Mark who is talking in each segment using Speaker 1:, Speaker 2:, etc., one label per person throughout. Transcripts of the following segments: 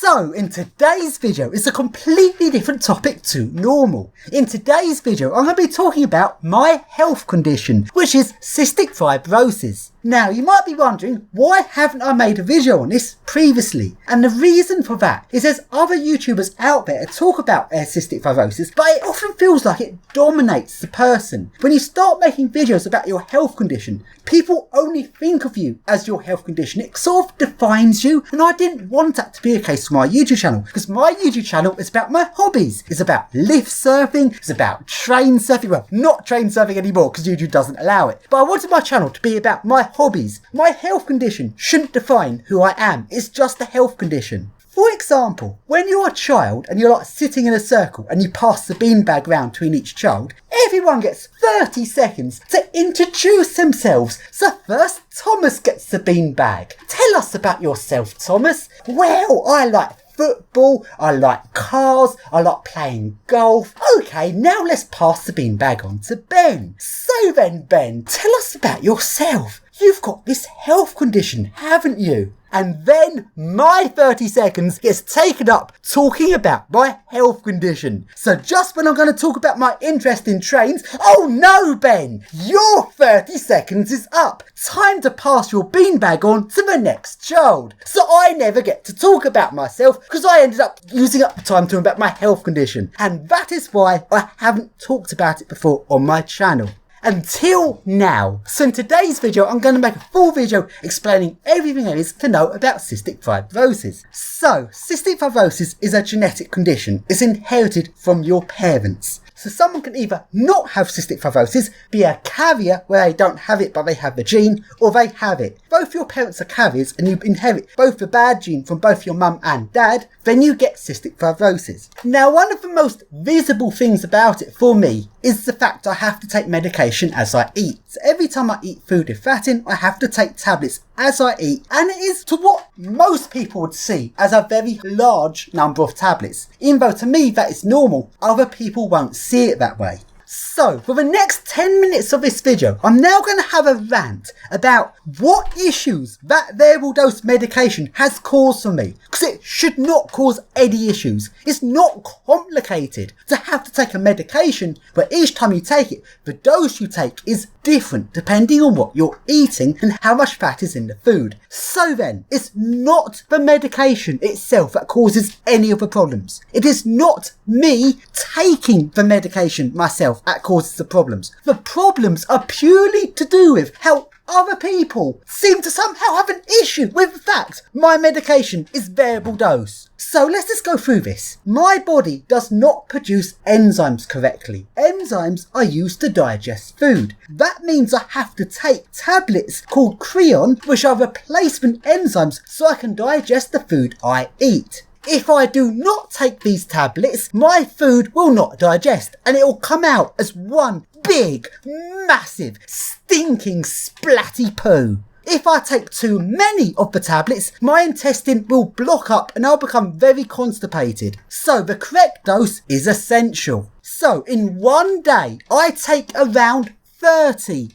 Speaker 1: So, in today's video, it's a completely different topic to normal. In today's video, I'm going to be talking about my health condition, which is cystic fibrosis. Now, you might be wondering, why haven't I made a video on this previously? And the reason for that is there's other YouTubers out there that talk about cystic fibrosis, but it often feels like it dominates the person. When you start making videos about your health condition, people only think of you as your health condition. It sort of defines you, and I didn't want that to be the case for my YouTube channel, because my YouTube channel is about my hobbies. It's about lift surfing, it's about train surfing. Well, not train surfing anymore because YouTube doesn't allow it. But I wanted my channel to be about my hobbies. My health condition shouldn't define who I am. It's just a health condition. For example, when you're a child and you're like sitting in a circle and you pass the beanbag round between each child, everyone gets 30 seconds to introduce themselves. So first, Thomas gets the beanbag. Tell us about yourself, Thomas. Well, I like football, I like cars, I like playing golf. Okay, now let's pass the beanbag on to Ben. So then, Ben, tell us about yourself. You've got this health condition, haven't you? And then my 30 seconds gets taken up talking about my health condition. So just when I'm going to talk about my interest in trains, oh no, Ben, your 30 seconds is up. Time to pass your beanbag on to the next child. So I never get to talk about myself because I ended up using up the time talking about my health condition. And that is why I haven't talked about it before on my channel. Until now. So in today's video, I'm going to make a full video explaining everything there is to know about cystic fibrosis. So, cystic fibrosis is a genetic condition. It's inherited from your parents. So someone can either not have cystic fibrosis, be a carrier where they don't have it but they have the gene, or they have it. Both your parents are carriers and you inherit both the bad gene from both your mum and dad, then you get cystic fibrosis. Now, one of the most visible things about it for me is the fact I have to take medication as I eat. So every time I eat food with fat in, I have to take tablets as I eat, and it is to what most people would see as a very large number of tablets. Even though to me that is normal, other people won't see it that way. So, for the next 10 minutes of this video, I'm now going to have a rant about what issues that variable dose medication has caused for me. Because it should not cause any issues. It's not complicated to have to take a medication where each time you take it, the dose you take is different depending on what you're eating and how much fat is in the food. So then, it's not the medication itself that causes any of the problems. It is not me taking the medication myself that causes the problems. The problems are purely to do with how other people seem to somehow have an issue with the fact my medication is variable dose. So let's just go through this. My body does not produce enzymes correctly. Enzymes are used to digest food. That means I have to take tablets called Creon, which are replacement enzymes so I can digest the food I eat. If I do not take these tablets, my food will not digest and it will come out as one big, massive, stinking, splatty poo. If I take too many of the tablets, my intestine will block up and I'll become very constipated. So the correct dose is essential. So in one day, I take around 30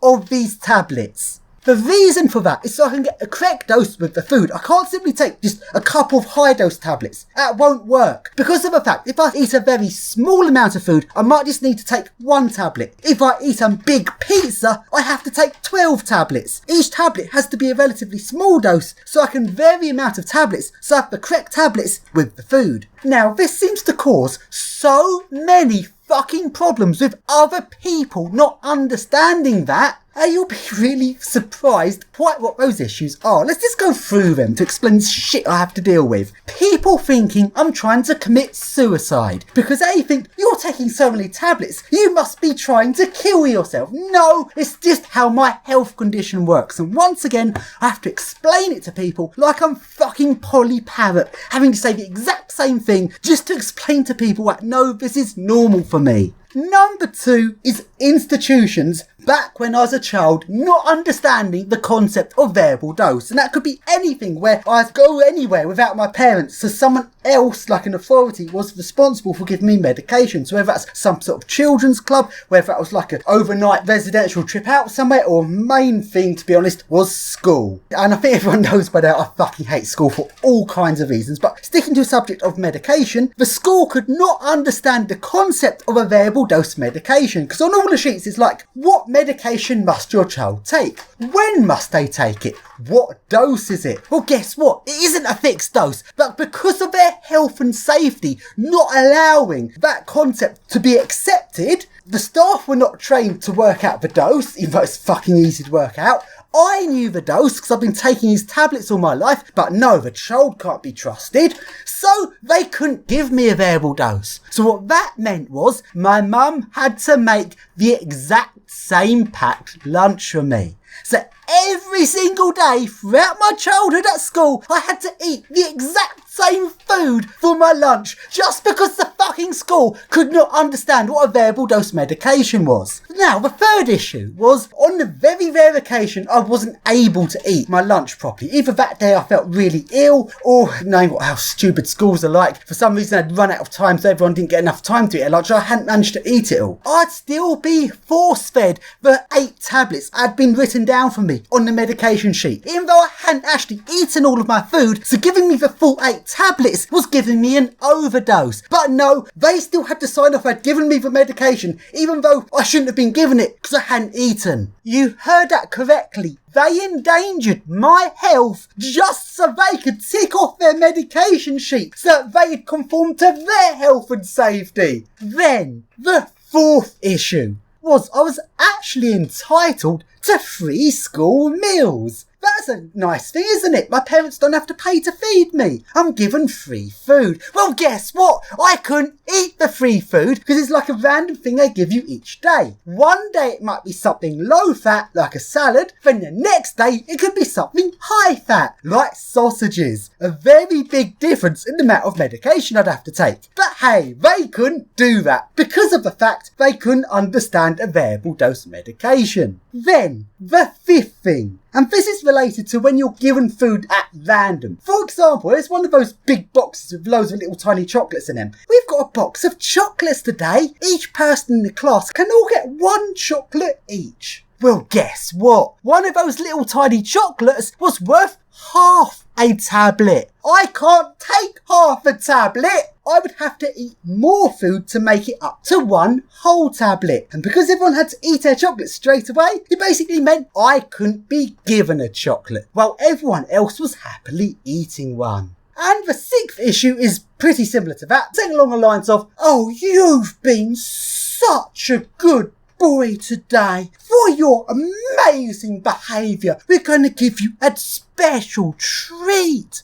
Speaker 1: of these tablets. The reason for that is so I can get a correct dose with the food. I can't simply take just a couple of high dose tablets. That won't work. Because of the fact, if I eat a very small amount of food, I might just need to take one tablet. If I eat a big pizza, I have to take 12 tablets. Each tablet has to be a relatively small dose so I can vary the amount of tablets so I have the correct tablets with the food. Now, this seems to cause so many fucking problems with other people not understanding that. And you'll be really surprised quite what those issues are. Let's just go through them to explain the shit I have to deal with. People thinking I'm trying to commit suicide because they think you're taking so many tablets, you must be trying to kill yourself. No, it's just how my health condition works. And once again, I have to explain it to people like I'm fucking Polly Parrot, having to say the exact same thing just to explain to people that no, this is normal for me. Number 2 is institutions. Back when I was a child, not understanding the concept of variable dose. And that could be anything where I'd go anywhere without my parents, so someone else, like an authority, was responsible for giving me medication. So whether that's some sort of children's club, whether that was like an overnight residential trip out somewhere, or main thing, to be honest, was school. And I think everyone knows by now I fucking hate school for all kinds of reasons. But sticking to the subject of medication, the school could not understand the concept of a variable dose medication. Because on all the sheets it's like, what medication must your child take? When must they take it? What dose is it? Well, guess what? It isn't a fixed dose, but because of their health and safety not allowing that concept to be accepted, the staff were not trained to work out the dose, even though it's fucking easy to work out. I knew the dose because I've been taking these tablets all my life, but no, the child can't be trusted, so they couldn't give me a variable dose. So what that meant was my mum had to make the exact same packed lunch for me. So every single day throughout my childhood at school, I had to eat the exact same food for my lunch just because the fucking school could not understand what a variable dose medication was. Now, the third issue was on the very rare occasion I wasn't able to eat my lunch properly. Either that day I felt really ill, or knowing how stupid schools are like, for some reason I'd run out of time so everyone didn't get enough time to eat at lunch. I hadn't managed to eat it all. I'd still be force-fed the 8 tablets had been written down for me on the medication sheet, even though I hadn't actually eaten all of my food, so giving me the full 8 tablets was giving me an overdose. But no, they still had to sign off I'd given me the medication, even though I shouldn't have been given it because I hadn't eaten. You heard that correctly. They endangered my health just so they could tick off their medication sheet so that they'd conform to their health and safety. Then, the fourth issue was I was actually entitled to free school meals. That's a nice thing, isn't it? My parents don't have to pay to feed me. I'm given free food. Well, guess what? I couldn't eat the free food because it's like a random thing they give you each day. One day it might be something low fat, like a salad. Then the next day it could be something high fat, like sausages. A very big difference in the amount of medication I'd have to take. But hey, they couldn't do that because of the fact they couldn't understand a variable dose medication. Then, the fifth thing. And this is related to when you're given food at random. For example, it's one of those big boxes with loads of little tiny chocolates in them. We've got a box of chocolates today. Each person in the class can all get 1 chocolate each. Well, guess what? One of those little tiny chocolates was worth half a tablet. I can't take half a tablet. I would have to eat more food to make it up to 1 whole tablet. And because everyone had to eat their chocolate straight away, it basically meant I couldn't be given a chocolate, while everyone else was happily eating one. And the 6th issue is pretty similar to that, saying along the lines of, oh, you've been such a good boy today. For your amazing behaviour, we're going to give you a special treat.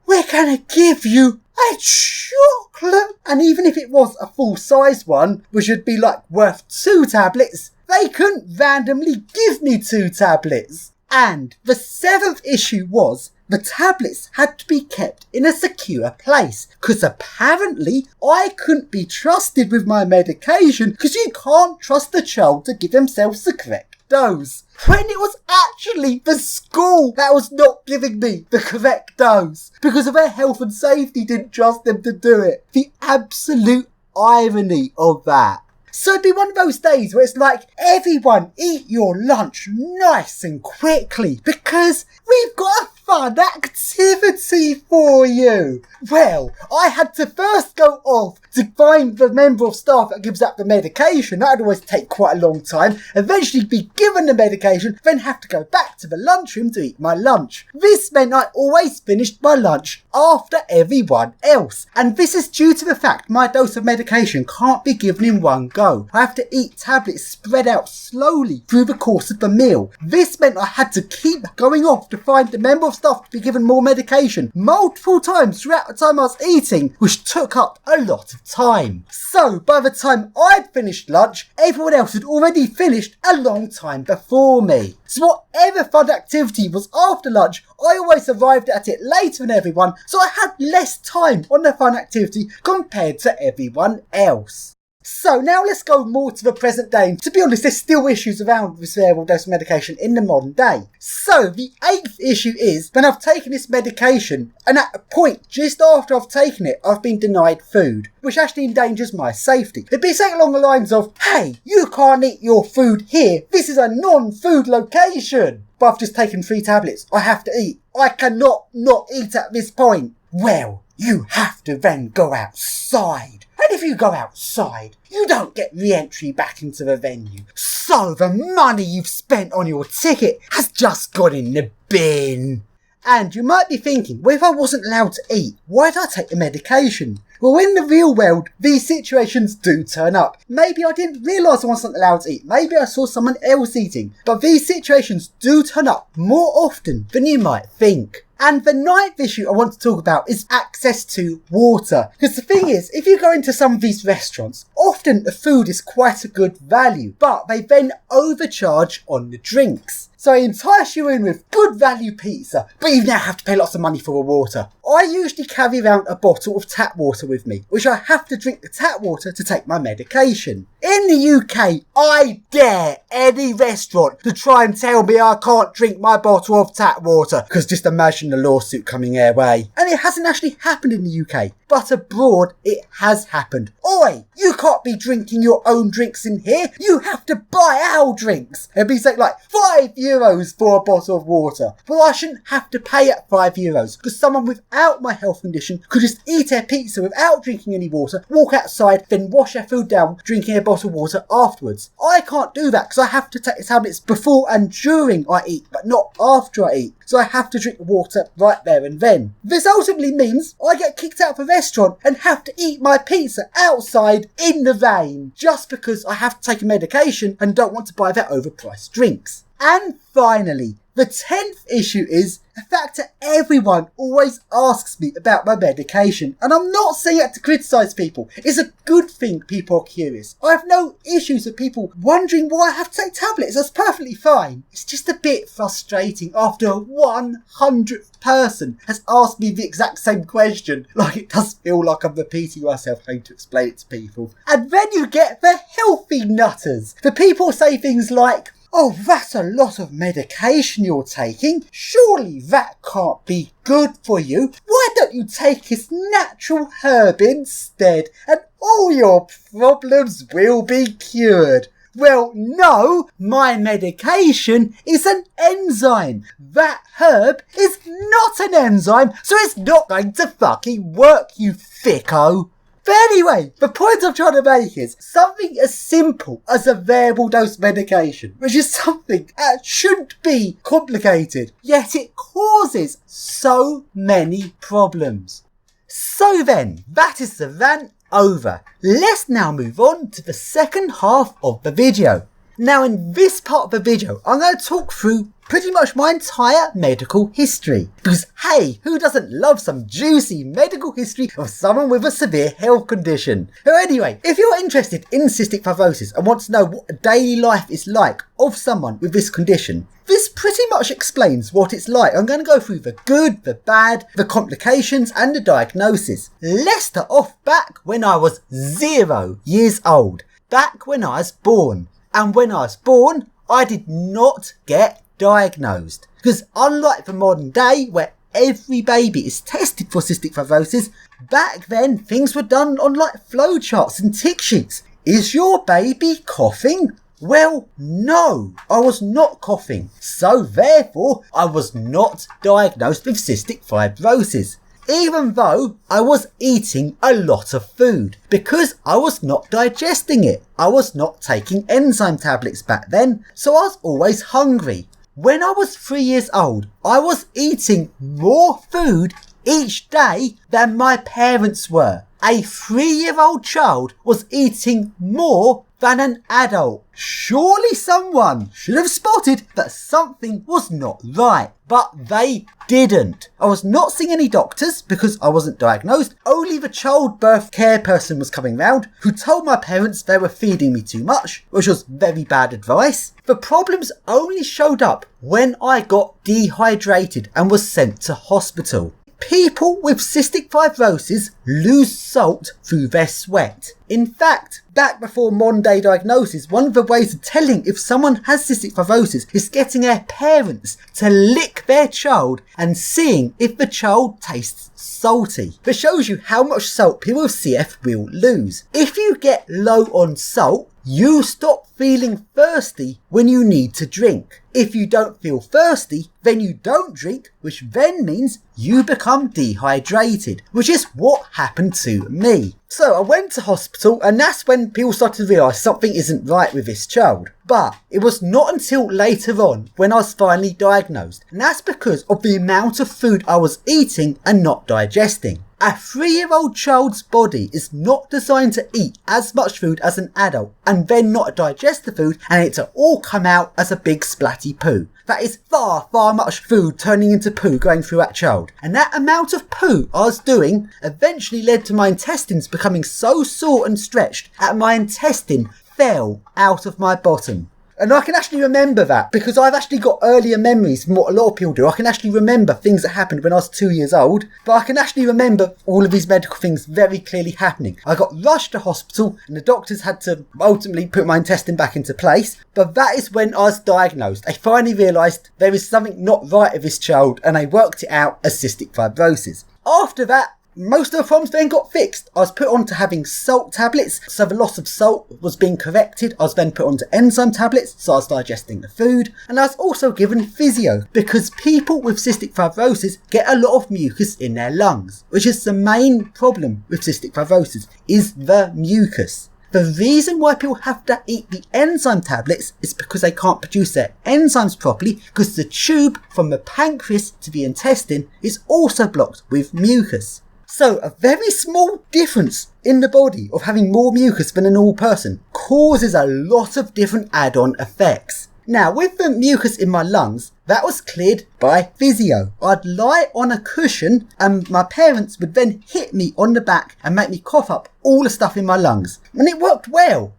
Speaker 1: We're going to give you a chocolate. And even if it was a full-size one, which would be like worth 2 tablets, they couldn't randomly give me 2 tablets. And the 7th issue was the tablets had to be kept in a secure place because apparently I couldn't be trusted with my medication because you can't trust the child to give themselves the correct dose. When it was actually the school that was not giving me the correct dose because of their health and safety didn't trust them to do it. The absolute irony of that. So it'd be one of those days where it's like, everyone eat your lunch nice and quickly because we've got a fun activity for you. Well, I had to first go off to find the member of staff that gives out the medication. That'd always take quite a long time. Eventually be given the medication, then have to go back to the lunchroom to eat my lunch. This meant I always finished my lunch after everyone else. And this is due to the fact my dose of medication can't be given in one go. I have to eat tablets spread out slowly through the course of the meal. This meant I had to keep going off to find the member of staff to be given more medication multiple times throughout the time I was eating, which took up a lot of time. So by the time I'd finished lunch, everyone else had already finished a long time before me. So whatever fun activity was after lunch, I always arrived at it later than everyone, so I had less time on the fun activity compared to everyone else. So now let's go more to the present day. To be honest, there's still issues around this variable dose medication in the modern day. So the 8th issue is when I've taken this medication and at a point just after I've taken it, I've been denied food, which actually endangers my safety. It'd be something along the lines of, hey, you can't eat your food here. This is a non-food location. But I've just taken 3 tablets. I have to eat. I cannot not eat at this point. Well, you have to then go outside. And if you go outside, you don't get re-entry back into the venue. So the money you've spent on your ticket has just gone in the bin. And you might be thinking, well, if I wasn't allowed to eat, why did I take the medication? Well, in the real world, these situations do turn up. Maybe I didn't realise I wasn't allowed to eat. Maybe I saw someone else eating. But these situations do turn up more often than you might think. And the 9th issue I want to talk about is access to water. Because the thing is, if you go into some of these restaurants, often the food is quite a good value, but they then overcharge on the drinks. So they entice you in with good value pizza, but you now have to pay lots of money for the water. I usually carry around a bottle of tap water with me, which I have to drink the tap water to take my medication. In the UK, I dare any restaurant to try and tell me I can't drink my bottle of tap water, because just imagine the lawsuit coming their way. And it hasn't actually happened in the UK, but abroad it has happened. Oi, you can't be drinking your own drinks in here, you have to buy our drinks. It'd be like €5 for a bottle of water. Well, I shouldn't have to pay at €5 because someone without my health condition could just eat their pizza without drinking any water, walk outside, then wash their food down, drinking a bottle of water afterwards. I can't do that because I have to take the tablets before and during I eat, but not after I eat. So I have to drink the water right there and then. This ultimately means I get kicked out of the restaurant and have to eat my pizza outside in the rain just because I have to take a medication and don't want to buy their overpriced drinks. And finally, the 10th issue is the fact that everyone always asks me about my medication. And I'm not saying that to criticise people. It's a good thing people are curious. I have no issues with people wondering why I have to take tablets. That's perfectly fine. It's just a bit frustrating after 100th person has asked me the exact same question. Like, it does feel like I'm repeating myself trying to explain it to people. And then you get the healthy nutters. The people say things like, oh, that's a lot of medication you're taking. Surely that can't be good for you. Why don't you take this natural herb instead and all your problems will be cured? Well, no, my medication is an enzyme. That herb is not an enzyme, so it's not going to fucking work, you thicko. But anyway, the point I'm trying to make is something as simple as a variable dose medication, which is something that shouldn't be complicated, yet it causes so many problems. So then, that is the rant over. Let's now move on to the second half of the video. Now in this part of the video, I'm going to talk through pretty much my entire medical history. Because hey, who doesn't love some juicy medical history of someone with a severe health condition? So anyway, if you're interested in cystic fibrosis and want to know what a daily life is like of someone with this condition, this pretty much explains what it's like. I'm going to go through the good, the bad, the complications and the diagnosis. Let's start off back when I was 0 years old. Back when I was born. And when I was born, I did not get diagnosed. Because unlike the modern day where every baby is tested for cystic fibrosis, back then things were done on like flowcharts and tick sheets. Is your baby coughing? Well, no, I was not coughing. So therefore, I was not diagnosed with cystic fibrosis. Even though I was eating a lot of food, because I was not digesting it. I was not taking enzyme tablets back then, so I was always hungry. When I was 3 years old, I was eating more food each day than my parents were. A 3-year-old child was eating more than an adult. Surely someone should have spotted that something was not right, but they didn't. I was not seeing any doctors because I wasn't diagnosed. Only the childbirth care person was coming round who told my parents they were feeding me too much, which was very bad advice. The problems only showed up when I got dehydrated and was sent to hospital. People with cystic fibrosis lose salt through their sweat. In fact, back before modern day diagnosis, one of the ways of telling if someone has cystic fibrosis is getting their parents to lick their child and seeing if the child tastes salty. This shows you how much salt people with CF will lose. If you get low on salt, you stop feeling thirsty when you need to drink. If you don't feel thirsty, then you don't drink, which then means you become dehydrated, which is what happened to me. So I went to hospital, and that's when people started to realise something isn't right with this child. But it was not until later on when I was finally diagnosed, and that's because of the amount of food I was eating and not digesting. A 3-year-old child's body is not designed to eat as much food as an adult and then not digest the food and it to all come out as a big splatty poo. That is far much food turning into poo going through that child. And that amount of poo I was doing eventually led to my intestines becoming so sore and stretched that my intestine fell out of my bottom. And I can actually remember that because I've actually got earlier memories from what a lot of people do. I can actually remember things that happened when I was 2 years old, but I can actually remember all of these medical things very clearly happening. I got rushed to hospital and the doctors had to ultimately put my intestine back into place, but that is when I was diagnosed. They finally realised there is something not right with this child and they worked it out as cystic fibrosis. After that, most of the problems then got fixed. I was put on to having salt tablets, so the loss of salt was being corrected. I was then put onto enzyme tablets, so I was digesting the food. And I was also given physio, because people with cystic fibrosis get a lot of mucus in their lungs, which is the main problem with cystic fibrosis, is the mucus. The reason why people have to eat the enzyme tablets is because they can't produce their enzymes properly, because the tube from the pancreas to the intestine is also blocked with mucus. So a very small difference in the body of having more mucus than a normal person causes a lot of different add-on effects. Now, with the mucus in my lungs, that was cleared by physio. I'd lie on a cushion and my parents would then hit me on the back and make me cough up all the stuff in my lungs. And it worked well.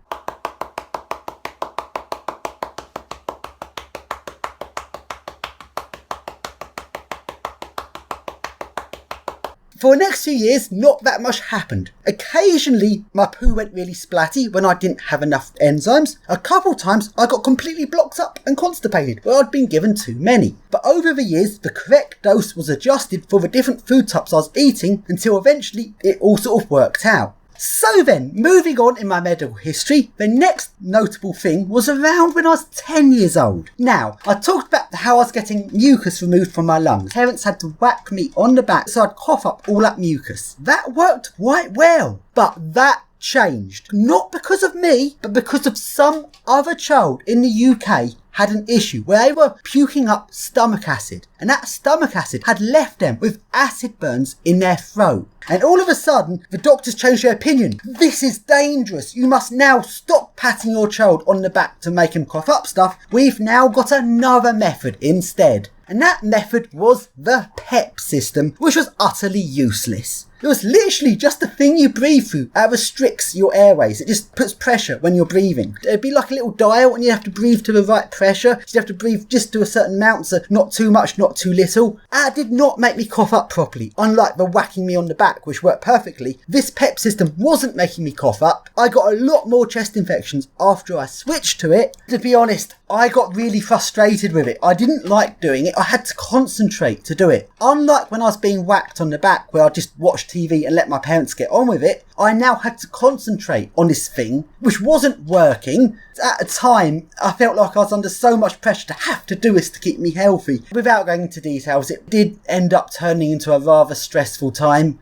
Speaker 1: For the next few years, not that much happened. Occasionally, my poo went really splatty when I didn't have enough enzymes. A couple times, I got completely blocked up and constipated where I'd been given too many. But over the years, the correct dose was adjusted for the different food types I was eating until eventually it all sort of worked out. So then, moving on in my medical history, the next notable thing was around when I was 10 years old. Now, I talked about how I was getting mucus removed from my lungs. Parents had to whack me on the back so I'd cough up all that mucus. That worked quite well, but that changed. Not because of me, but because of some other child in the UK had an issue where they were puking up stomach acid, and that stomach acid had left them with acid burns in their throat. And all of a sudden, the doctors changed their opinion. This is dangerous. You must now stop patting your child on the back to make him cough up stuff. We've now got another method instead. And that method was the PEP system, which was utterly useless. It was literally just a thing you breathe through that restricts your airways. It just puts pressure when you're breathing. It'd be like a little dial and you have to breathe to the right pressure. You have to breathe just to a certain amount, so not too much, not too little. That did not make me cough up properly. Unlike the whacking me on the back, which worked perfectly, this PEP system wasn't making me cough up. I got a lot more chest infections after I switched to it. To be honest, I got really frustrated with it. I didn't like doing it. I had to concentrate to do it. Unlike when I was being whacked on the back where I just watched TV and let my parents get on with it, I now had to concentrate on this thing, which wasn't working. At the time, I felt like I was under so much pressure to have to do this to keep me healthy. Without going into details, it did end up turning into a rather stressful time.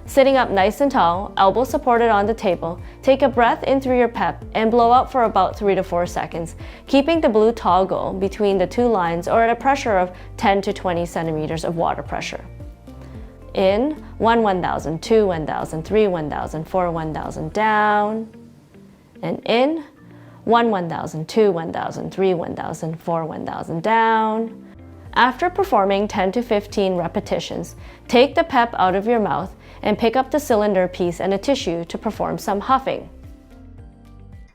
Speaker 2: Sitting up nice and tall, elbows supported on the table, take a breath in through your PEP and blow out for about 3 to 4 seconds, keeping the blue toggle between the two lines or at a pressure of 10 to 20 centimeters of water pressure. In, 1, 1,000, 2, 1,000, 3, 1,000, 4, 1,000, down. And in, 1, 1,000, 2, 1,000, 3, 1,000, 4, 1,000, down. After performing 10 to 15 repetitions, take the PEP out of your mouth and pick up the cylinder piece and a tissue to perform some huffing.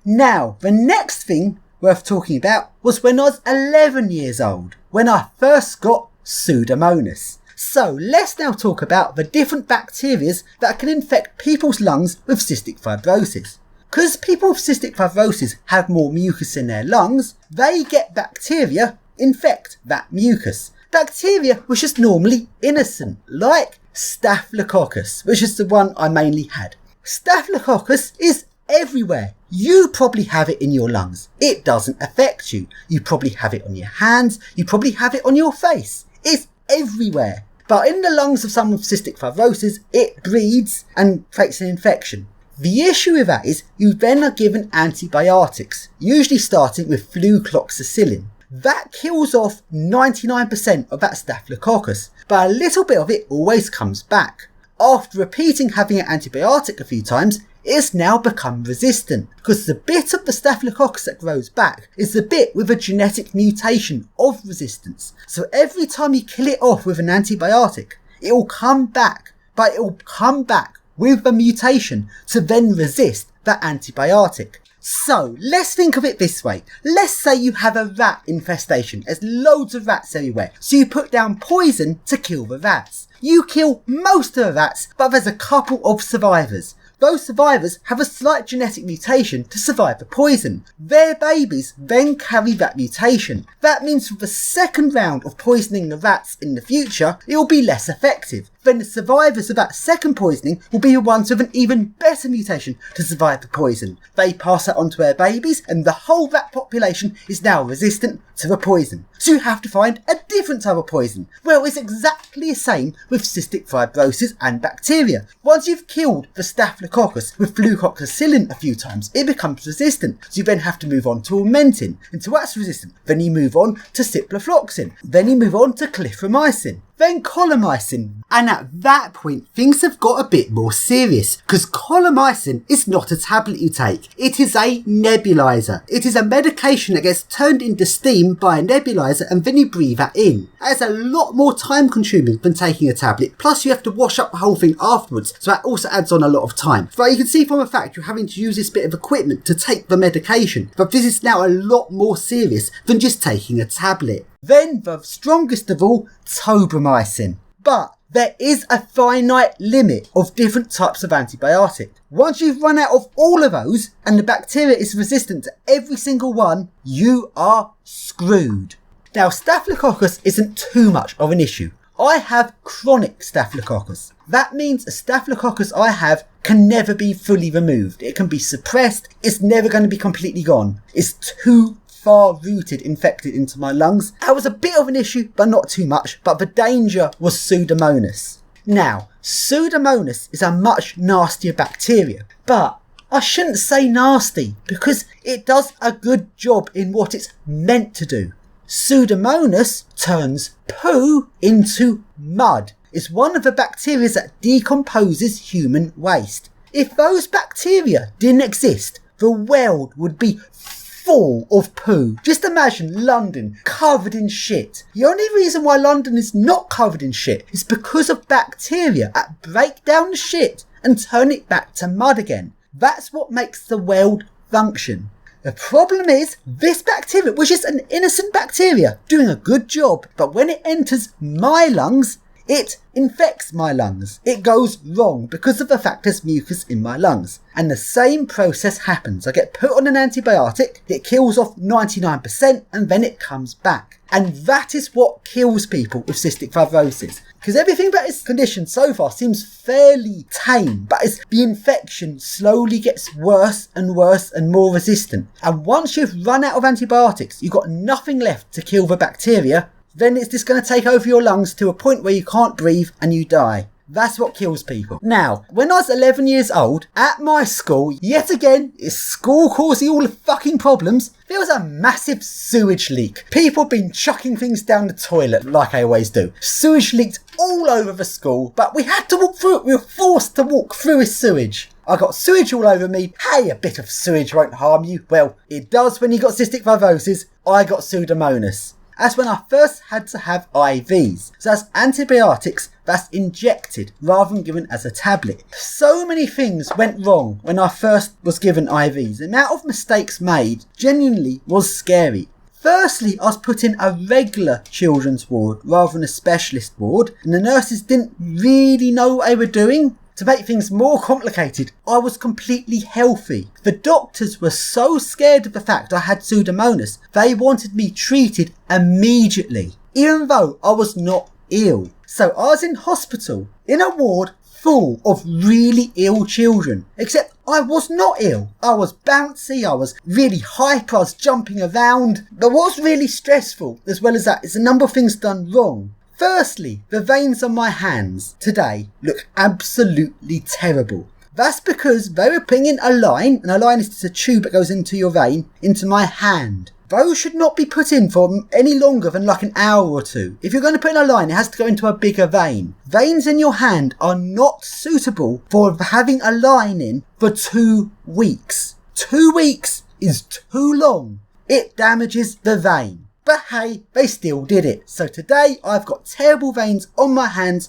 Speaker 1: Now, the next thing worth talking about was when I was 11 years old, when I first got Pseudomonas. So let's now talk about the different bacteria that can infect people's lungs with cystic fibrosis. Because people with cystic fibrosis have more mucus in their lungs, they get bacteria infect that mucus. Bacteria which is normally innocent, like Staphylococcus, which is the one I mainly had. Staphylococcus is everywhere. You probably have it in your lungs. It doesn't affect you. You probably have it on your hands. You probably have it on your face. It's everywhere. But in the lungs of someone with cystic fibrosis, it breeds and creates an infection. The issue with that is you then are given antibiotics, usually starting with flucloxacillin. That kills off 99% of that Staphylococcus, but a little bit of it always comes back. After repeating having an antibiotic a few times, it's now become resistant, because the bit of the Staphylococcus that grows back is the bit with a genetic mutation of resistance. So every time you kill it off with an antibiotic, it will come back, but it will come back with a mutation to then resist that antibiotic. So let's think of it this way. Let's say you have a rat infestation. There's loads of rats everywhere. So you put down poison to kill the rats. You kill most of the rats, but there's a couple of survivors. Those survivors have a slight genetic mutation to survive the poison. Their babies then carry that mutation. That means for the second round of poisoning the rats in the future, it will be less effective. Then the survivors of that second poisoning will be the ones with an even better mutation to survive the poison. They pass that on to their babies, and the whole rat population is now resistant to the poison. So you have to find a different type of poison. Well, it's exactly the same with cystic fibrosis and bacteria. Once you've killed the Staphylococcus with flucloxacillin a few times, it becomes resistant. So you then have to move on to Aumentin. Until that's resistant, then you move on to ciprofloxacin. Then you move on to clindamycin. Then colomycin. And at that point, things have got a bit more serious, because colomycin is not a tablet you take. It is a nebulizer. It is a medication that gets turned into steam by a nebulizer and then you breathe that in. That is a lot more time consuming than taking a tablet, plus you have to wash up the whole thing afterwards, so that also adds on a lot of time. But you can see from the fact you're having to use this bit of equipment to take the medication, but this is now a lot more serious than just taking a tablet. Then the strongest of all, tobramycin. But there is a finite limit of different types of antibiotic. Once you've run out of all of those and the bacteria is resistant to every single one, you are screwed. Now, Staphylococcus isn't too much of an issue. I have chronic Staphylococcus. That means a Staphylococcus I have can never be fully removed. It can be suppressed. It's never going to be completely gone. It's too far-rooted infected into my lungs. That was a bit of an issue, but not too much. But the danger was Pseudomonas. Now, Pseudomonas is a much nastier bacteria, but I shouldn't say nasty because it does a good job in what it's meant to do. Pseudomonas turns poo into mud. It's one of the bacteria that decomposes human waste. If those bacteria didn't exist, the world would be full of poo. Just imagine London covered in shit. The only reason why London is not covered in shit is because of bacteria that break down the shit and turn it back to mud again. That's what makes the world function. The problem is this bacteria, which is an innocent bacteria, doing a good job, but when it enters my lungs, it infects my lungs. It goes wrong because of the fact there's mucus in my lungs. And the same process happens. I get put on an antibiotic, it kills off 99%, and then it comes back. And that is what kills people with cystic fibrosis. Because everything about this condition so far seems fairly tame, but as the infection slowly gets worse and worse and more resistant. And once you've run out of antibiotics, you've got nothing left to kill the bacteria, then it's just going to take over your lungs to a point where you can't breathe and you die. That's what kills people. Now, when I was 11 years old, at my school, yet again, it's school causing all the fucking problems, there was a massive sewage leak. People have been chucking things down the toilet like I always do. Sewage leaked all over the school, but we had to walk through it. We were forced to walk through this sewage. I got sewage all over me. Hey, a bit of sewage won't harm you. Well, it does when you got cystic fibrosis. I got Pseudomonas. That's when I first had to have IVs. So that's antibiotics that's injected rather than given as a tablet. So many things went wrong when I first was given IVs. The amount of mistakes made genuinely was scary. Firstly, I was put in a regular children's ward rather than a specialist ward, and the nurses didn't really know what they were doing. To make things more complicated, I was completely healthy. The doctors were so scared of the fact I had Pseudomonas, they wanted me treated immediately, even though I was not ill. So I was in hospital, in a ward full of really ill children, except I was not ill. I was bouncy, I was really hyper, I was jumping around. But what's really stressful, as well as that, is a number of things done wrong. Firstly, the veins on my hands today look absolutely terrible. That's because they were putting in a line, and a line is just a tube that goes into your vein, into my hand. Those should not be put in for any longer than like an hour or two. If you're going to put in a line, it has to go into a bigger vein. Veins in your hand are not suitable for having a line in for 2 weeks. 2 weeks is too long. It damages the vein. But hey, they still did it. So today I've got terrible veins on my hands.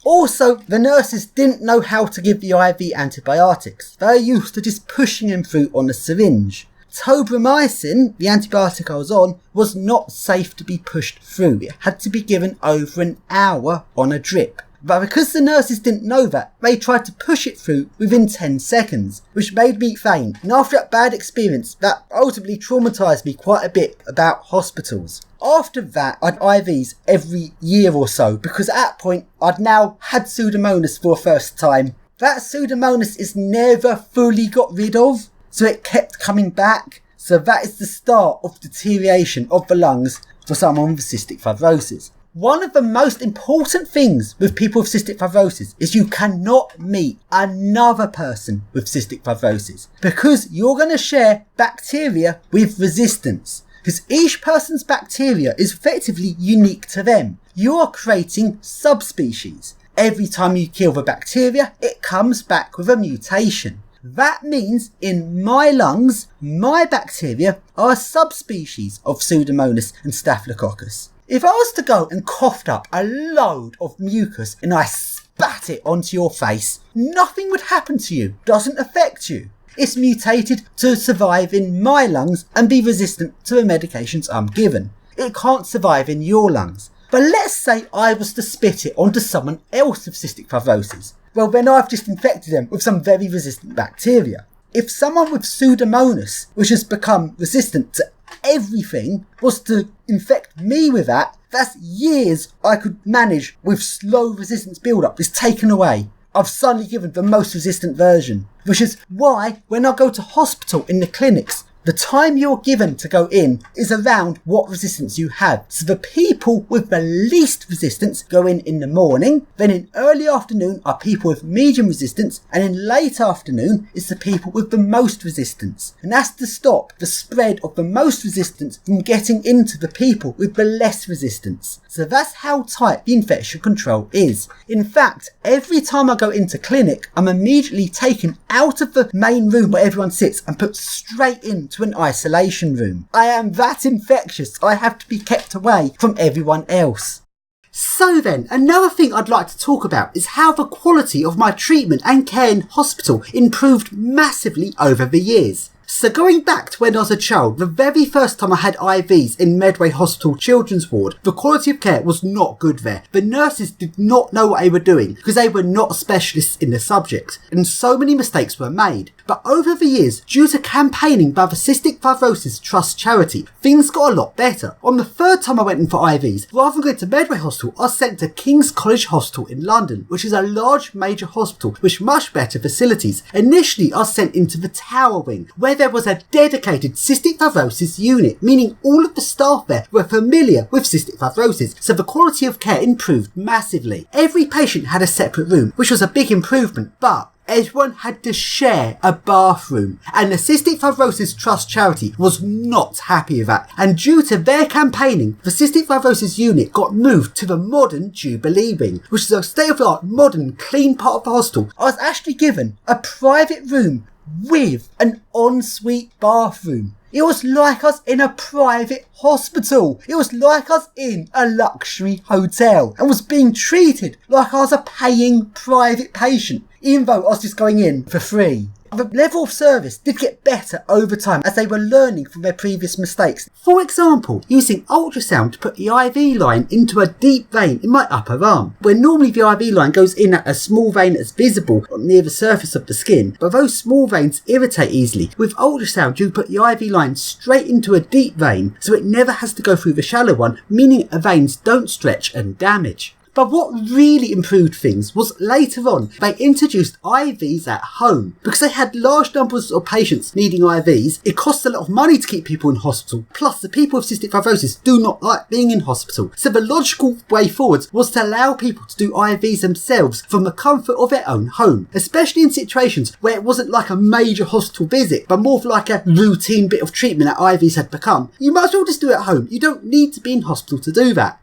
Speaker 1: Also, the nurses didn't know how to give the IV antibiotics. They're used to just pushing them through on a syringe. Tobramycin, the antibiotic I was on, was not safe to be pushed through. It had to be given over an hour on a drip. But because the nurses didn't know that, they tried to push it through within 10 seconds, which made me faint. And after that bad experience, that ultimately traumatised me quite a bit about hospitals. After that, I'd IVs every year or so, because at that point, I'd now had Pseudomonas for the first time. That Pseudomonas is never fully got rid of, so it kept coming back. So that is the start of deterioration of the lungs for someone with cystic fibrosis. One of the most important things with people with cystic fibrosis is you cannot meet another person with cystic fibrosis, because you're going to share bacteria with resistance. Because each person's bacteria is effectively unique to them. You are creating subspecies. Every time you kill the bacteria, it comes back with a mutation. That means in my lungs, my bacteria are a subspecies of Pseudomonas and Staphylococcus. If I was to go and coughed up a load of mucus and I spat it onto your face, nothing would happen to you. Doesn't affect you. It's mutated to survive in my lungs and be resistant to the medications I'm given. It can't survive in your lungs. But let's say I was to spit it onto someone else with cystic fibrosis. Well, then I've just infected them with some very resistant bacteria. If someone with Pseudomonas, which has become resistant to everything, was to infect me with that, that's years I could manage with slow resistance build-up is taken away. I've suddenly given the most resistant version, which is why when I go to hospital in the clinics, the time you're given to go in is around what resistance you have. So the people with the least resistance go in the morning, then in early afternoon are people with medium resistance, and in late afternoon is the people with the most resistance. And that's to stop the spread of the most resistance from getting into the people with the less resistance. So that's how tight the infection control is. In fact, every time I go into clinic, I'm immediately taken out of the main room where everyone sits and put straight into an isolation room. I am that infectious, I have to be kept away from everyone else. So then, another thing I'd like to talk about is how the quality of my treatment and care in hospital improved massively over the years. So going back to when I was a child, the very first time I had IVs in Medway Hospital Children's Ward, the quality of care was not good there. The nurses did not know what they were doing because they were not specialists in the subject, and so many mistakes were made. But over the years, due to campaigning by the Cystic Fibrosis Trust charity, things got a lot better. On the third time I went in for IVs, rather than going to Medway Hospital, I was sent to King's College Hospital in London, which is a large major hospital with much better facilities. Initially, I was sent into the Tower Wing, where there was a dedicated cystic fibrosis unit, meaning all of the staff there were familiar with cystic fibrosis, so the quality of care improved massively. Every patient had a separate room, which was a big improvement, but everyone had to share a bathroom, and the Cystic Fibrosis Trust charity was not happy with that, and due to their campaigning, the Cystic Fibrosis unit got moved to the modern Jubilee Wing, which is a state-of-the-art, modern, clean part of the hospital. I was actually given a private room with an ensuite bathroom. It was like us in a private hospital. It was like us in a luxury hotel, and was being treated like I was a paying private patient, even though I was just going in for free. the level of service did get better over time as they were learning from their previous mistakes. For example, using ultrasound to put the IV line into a deep vein in my upper arm, where normally the IV line goes in at a small vein that's visible near the surface of the skin, but those small veins irritate easily. With ultrasound, you put the IV line straight into a deep vein, so it never has to go through the shallow one, meaning the veins don't stretch and damage. But what really improved things was later on, they introduced IVs at home. Because they had large numbers of patients needing IVs, it costs a lot of money to keep people in hospital. Plus, the people with cystic fibrosis do not like being in hospital. So the logical way forward was to allow people to do IVs themselves from the comfort of their own home. Especially in situations where it wasn't like a major hospital visit, but more of like a routine bit of treatment that IVs had become. You might as well just do it at home. You don't need to be in hospital to do that.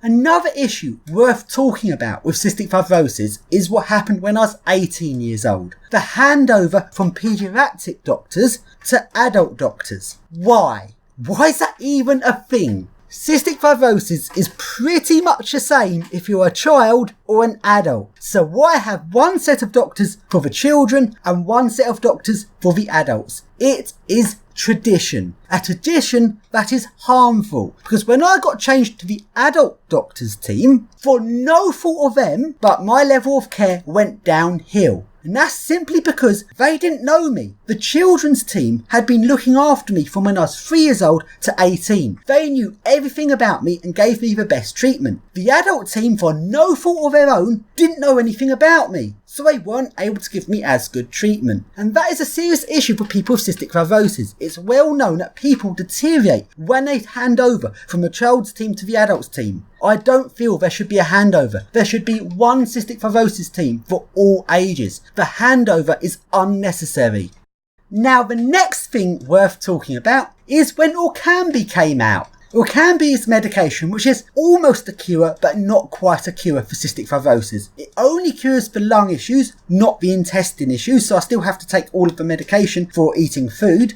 Speaker 1: Another issue worth talking about with cystic fibrosis is what happened when I was 18 years old. The handover from paediatric doctors to adult doctors. Why? Why is that even a thing? Cystic fibrosis is pretty much the same if you're a child or an adult. So why have one set of doctors for the children and one set of doctors for the adults? It is tradition. A tradition that is harmful. Because when I got changed to the adult doctors team, for no fault of them, but my level of care went downhill. And that's simply because they didn't know me. The children's team had been looking after me from when I was 3 years old to 18. They knew everything about me and gave me the best treatment. The adult team, for no fault of their own, didn't know anything about me. So they weren't able to give me as good treatment. And that is a serious issue for people with cystic fibrosis. It's well known that people deteriorate when they hand over from the child's team to the adult's team. I don't feel there should be a handover. There should be one cystic fibrosis team for all ages. The handover is unnecessary. Now the next thing worth talking about is when Orkambi came out. Orkambi is medication which is almost a cure but not quite a cure for cystic fibrosis. It only cures the lung issues, not the intestine issues, so I still have to take all of the medication for eating food.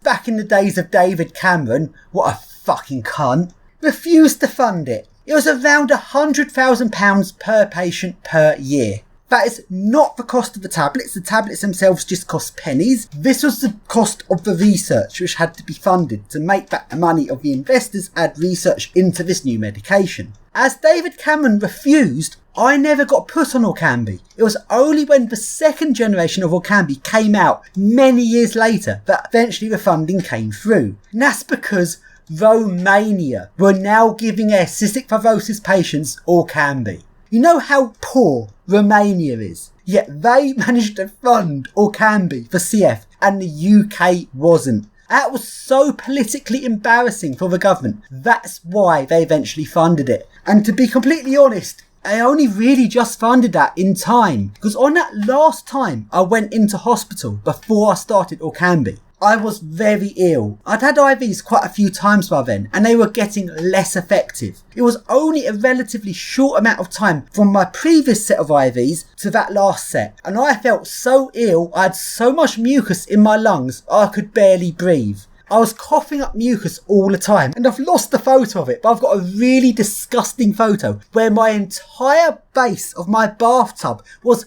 Speaker 1: Back in the days of David Cameron, what a fucking cunt, refused to fund it. It was around £100,000 per patient per year. That is not the cost of the tablets themselves just cost pennies. This was the cost of the research which had to be funded to make back the money of the investors add research into this new medication. As David Cameron refused, I never got put on Orkambi. It was only when the second generation of Orkambi came out many years later that eventually the funding came through. And that's because Romania were now giving their cystic fibrosis patients Orkambi. You know how poor Romania is, yet they managed to fund Orkambi for CF and the UK wasn't. That was so politically embarrassing for the government. That's why they eventually funded it. And to be completely honest, I only really just funded that in time, because on that last time I went into hospital before I started Orkambi, I was very ill. I'd had IVs quite a few times by then and they were getting less effective. It was only a relatively short amount of time from my previous set of IVs to that last set, and I felt so ill, I had so much mucus in my lungs I could barely breathe. I was coughing up mucus all the time, and I've lost the photo of it, but I've got a really disgusting photo where my entire base of my bathtub was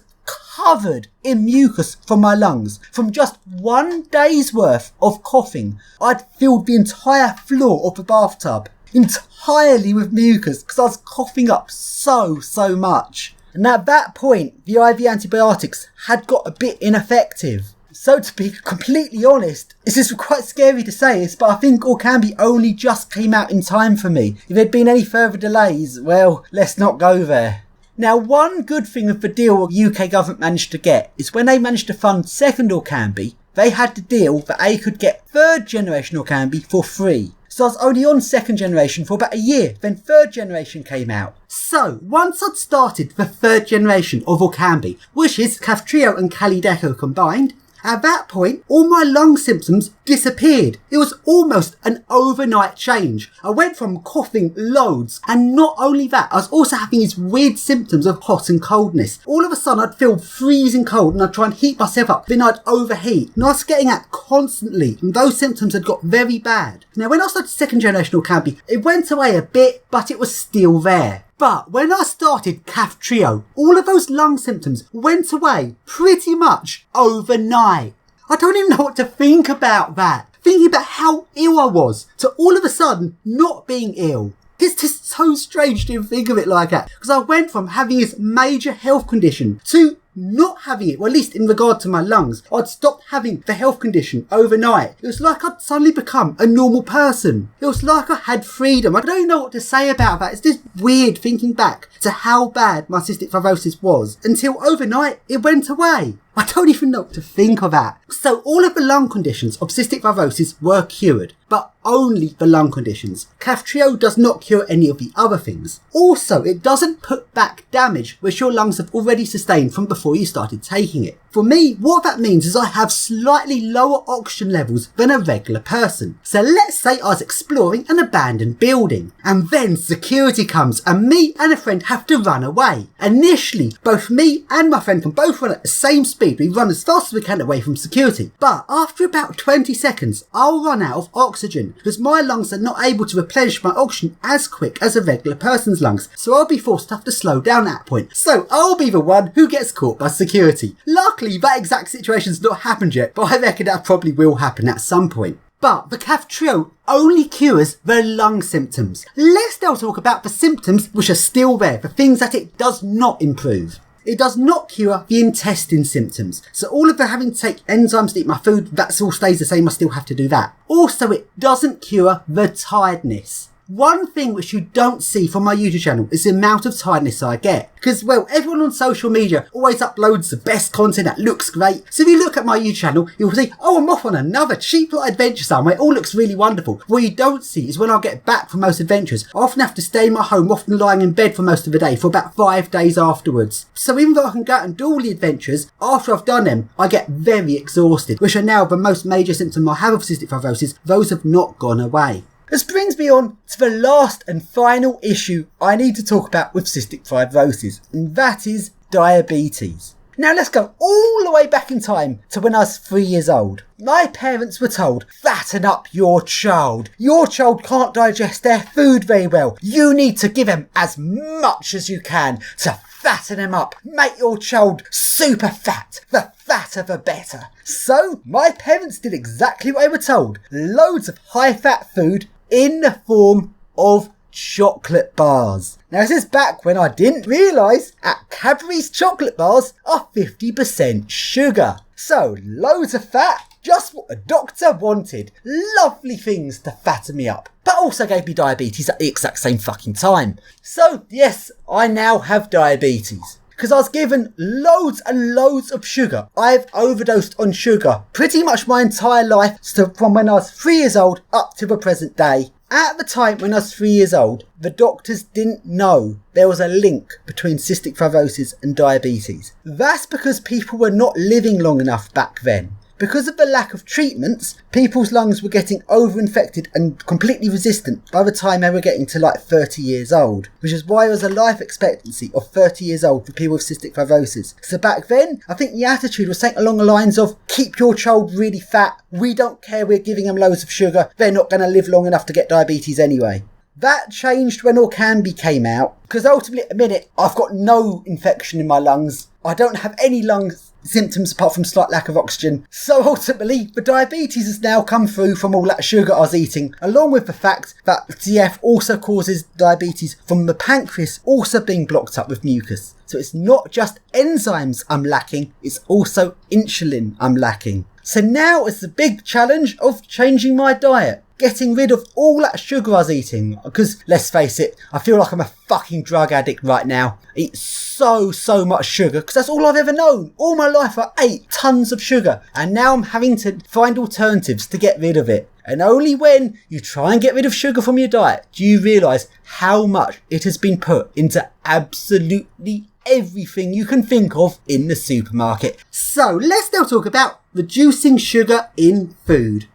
Speaker 1: covered in mucus from my lungs. From just 1 day's worth of coughing, I'd filled the entire floor of the bathtub entirely with mucus because I was coughing up so much. And at that point, the IV antibiotics had got a bit ineffective. So to be completely honest, this is quite scary to say this, but I think Orkambi only just came out in time for me. If there'd been any further delays, well, let's not go there. Now, one good thing of the deal the UK government managed to get is when they managed to fund second Orkambi, they had the deal that they could get third generation Orkambi for free. So I was only on second generation for about a year, then third generation came out. So, once I'd started the third generation of Orkambi, which is Bacterial and Calideco combined, at that point, all my lung symptoms disappeared. It was almost an overnight change. I went from coughing loads, and not only that, I was also having these weird symptoms of hot and coldness. All of a sudden, I'd feel freezing cold, and I'd try and heat myself up, then I'd overheat. And I was getting that constantly, and those symptoms had got very bad. Now, when I started second generation Orkambi, it went away a bit, but it was still there. But when I started Bacterial, all of those lung symptoms went away pretty much overnight. I don't even know what to think about that. Thinking about how ill I was to all of a sudden not being ill. It's just so strange to think of it like that. Because I went from having this major health condition to not having it, well, at least in regard to my lungs. I'd stopped having the health condition overnight. It was like I'd suddenly become a normal person. It was like I had freedom. I don't even know what to say about that. It's just weird thinking back to how bad my cystic fibrosis was until overnight it went away. I don't even know what to think of that. So all of the lung conditions of cystic fibrosis were cured, but only the lung conditions. Bacterial does not cure any of the other things. Also, it doesn't put back damage which your lungs have already sustained from before you started taking it. For me, what that means is I have slightly lower oxygen levels than a regular person. So let's say I was exploring an abandoned building, and then security comes and me and a friend have to run away. Initially, both me and my friend can both run at the same speed. We run as fast as we can away from security. But after about 20 seconds, I'll run out of oxygen because my lungs are not able to replenish my oxygen as quick as a regular person's lungs. So I'll be forced to have to slow down at that point. So I'll be the one who gets caught by security. Luckily, that exact situation's not happened yet, but I reckon that probably will happen at some point. But the Bacterial only cures the lung symptoms. Let's now talk about the symptoms which are still there, the things that it does not improve. It does not cure the intestine symptoms. So all of the having to take enzymes to eat my food, that all stays the same, I still have to do that. Also, it doesn't cure the tiredness. One thing which you don't see from my YouTube channel is the amount of tiredness I get. Because, well, everyone on social media always uploads the best content that looks great. So if you look at my YouTube channel, you'll see, oh, I'm off on another cheap little adventure somewhere. It all looks really wonderful. What you don't see is when I get back from most adventures, I often have to stay in my home, often lying in bed for most of the day for about 5 days afterwards. So even though I can go out and do all the adventures, after I've done them, I get very exhausted, which are now the most major symptom I have of cystic fibrosis. Those have not gone away. This brings me on to the last and final issue I need to talk about with cystic fibrosis, and that is diabetes. Now let's go all the way back in time to when I was 3 years old. My parents were told, fatten up your child. Your child can't digest their food very well. You need to give them as much as you can to fatten them up. Make your child super fat. The fatter the better. So my parents did exactly what they were told. Loads of high fat food in the form of chocolate bars. Now this is back when I didn't realise that Cadbury's chocolate bars are 50% sugar. So loads of fat, just what the doctor wanted. Lovely things to fatten me up. But also gave me diabetes at the exact same fucking time. So yes, I now have diabetes. Because I was given loads and loads of sugar. I've overdosed on sugar pretty much my entire life, so from when I was 3 years old up to the present day. At the time when I was 3 years old, the doctors didn't know there was a link between cystic fibrosis and diabetes. That's because people were not living long enough back then. Because of the lack of treatments, people's lungs were getting over-infected and completely resistant by the time they were getting to like 30 years old, which is why there was a life expectancy of 30 years old for people with cystic fibrosis. So back then, I think the attitude was something along the lines of, keep your child really fat, we don't care, we're giving them loads of sugar, they're not going to live long enough to get diabetes anyway. That changed when Orkambi came out, because ultimately at the minute, I've got no infection in my lungs. I don't have any lung symptoms apart from slight lack of oxygen. So ultimately, the diabetes has now come through from all that sugar I was eating, along with the fact that CF also causes diabetes from the pancreas also being blocked up with mucus. So it's not just enzymes I'm lacking, it's also insulin I'm lacking. So now it's the big challenge of changing my diet. Getting rid of all that sugar I was eating. Because, let's face it, I feel like I'm a fucking drug addict right now. I eat so much sugar, because that's all I've ever known. All my life I ate tons of sugar. And now I'm having to find alternatives to get rid of it. And only when you try and get rid of sugar from your diet do you realise how much it has been put into absolutely everything you can think of in the supermarket. So, let's now talk about reducing sugar in food.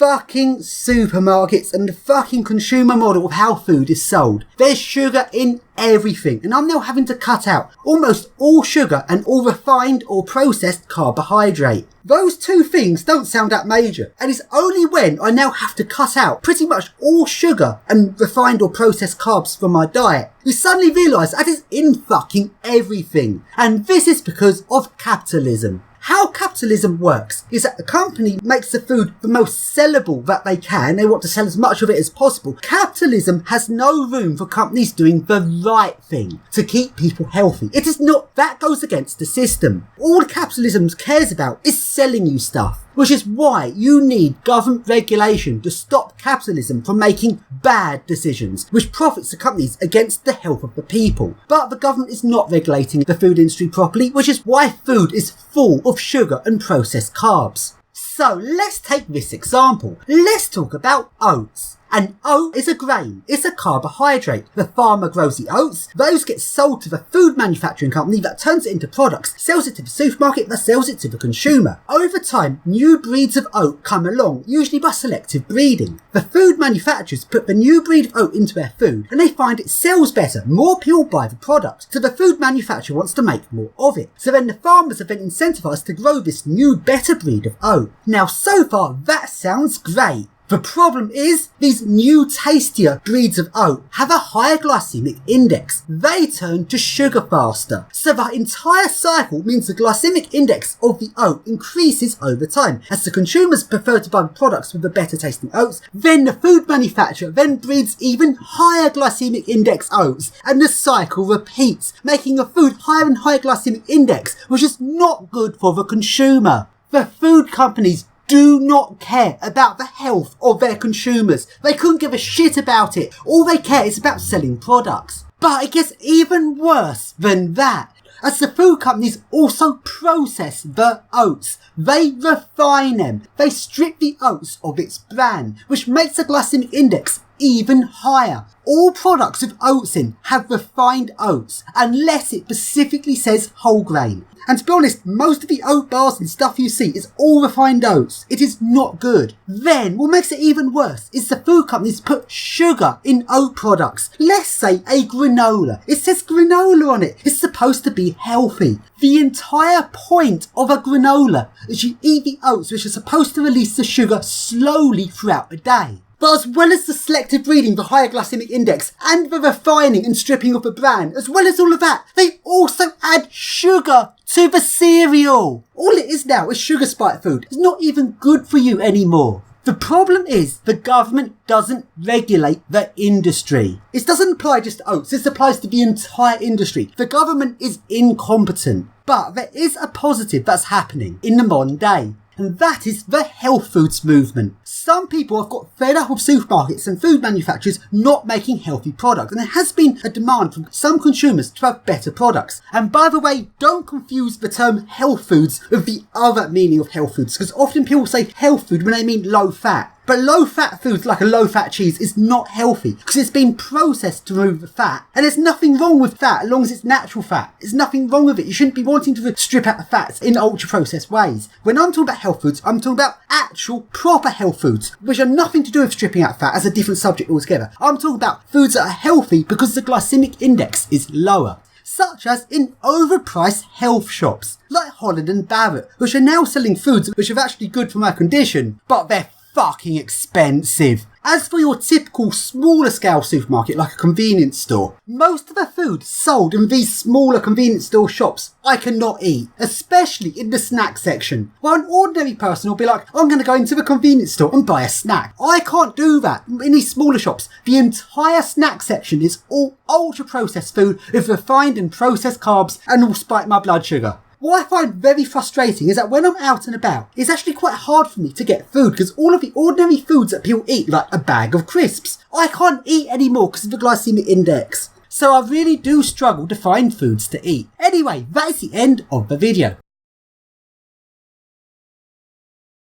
Speaker 1: fucking supermarkets and the fucking consumer model of how food is sold. There's sugar in everything, and I'm now having to cut out almost all sugar and all refined or processed carbohydrate. Those two things don't sound that major, and it's only when I now have to cut out pretty much all sugar and refined or processed carbs from my diet we suddenly realise that is in fucking everything. And this is because of capitalism. How capitalism works is that the company makes the food the most sellable that they can. They want to sell as much of it as possible. Capitalism has no room for companies doing the right thing to keep people healthy. It is not. That goes against the system. All capitalism cares about is selling you stuff. Which is why you need government regulation to stop capitalism from making bad decisions, which profits the companies against the health of the people. But the government is not regulating the food industry properly, which is why food is full of sugar and processed carbs. So let's take this example. Let's talk about oats. An oat is a grain. It's a carbohydrate. The farmer grows the oats. Those get sold to the food manufacturing company that turns it into products, sells it to the supermarket that sells it to the consumer. Over time, new breeds of oat come along, usually by selective breeding. The food manufacturers put the new breed of oat into their food and they find it sells better. More people buy the product. So the food manufacturer wants to make more of it. So then the farmers are then incentivized to grow this new better breed of oat. Now so far that sounds great. The problem is, these new tastier breeds of oat have a higher glycemic index. They turn to sugar faster. So the entire cycle means the glycemic index of the oat increases over time. As the consumers prefer to buy products with the better tasting oats, then the food manufacturer then breeds even higher glycemic index oats, and the cycle repeats, making the food higher and higher glycemic index, which is not good for the consumer. The food companies do not care about the health of their consumers. They couldn't give a shit about it. All they care is about selling products. But it gets even worse than that. As the food companies also process the oats, they refine them. They strip the oats of its bran, which makes the glycemic index even higher. All products with oats in have refined oats, unless it specifically says whole grain. And to be honest, most of the oat bars and stuff you see is all refined oats. It is not good. Then, what makes it even worse is the food companies put sugar in oat products. Let's say a granola. It says granola on it. It's supposed to be healthy. The entire point of a granola is you eat the oats, which are supposed to release the sugar slowly throughout the day. But as well as the selective breeding, the higher glycemic index, and the refining and stripping of the bran, as well as all of that, they also add sugar to the cereal. All it is now is sugar spiked food. It's not even good for you anymore. The problem is the government doesn't regulate the industry. It doesn't apply just to oats, this applies to the entire industry. The government is incompetent. But there is a positive that's happening in the modern day. And that is the health foods movement. Some people have got fed up with supermarkets and food manufacturers not making healthy products, and there has been a demand from some consumers to have better products. And by the way, don't confuse the term health foods with the other meaning of health foods, because often people say health food when they mean low fat. But low fat foods like a low fat cheese is not healthy because it's been processed to remove the fat. And there's nothing wrong with fat as long as it's natural fat. There's nothing wrong with it. You shouldn't be wanting to strip out the fats in ultra processed ways. When I'm talking about health foods, I'm talking about actual proper health foods, which are nothing to do with stripping out fat as a different subject altogether. I'm talking about foods that are healthy because the glycemic index is lower. Such as in overpriced health shops like Holland and Barrett, which are now selling foods which are actually good for my condition, but they're fucking expensive. As for your typical smaller scale supermarket like a convenience store, most of the food sold in these smaller convenience store shops I cannot eat, especially in the snack section. While an ordinary person will be like, I'm going to go into the convenience store and buy a snack. I can't do that. In these smaller shops, the entire snack section is all ultra processed food with refined and processed carbs and will spike my blood sugar. What I find very frustrating is that when I'm out and about, it's actually quite hard for me to get food because all of the ordinary foods that people eat, like a bag of crisps, I can't eat anymore because of the glycemic index. So I really do struggle to find foods to eat. Anyway, that is the end of the video.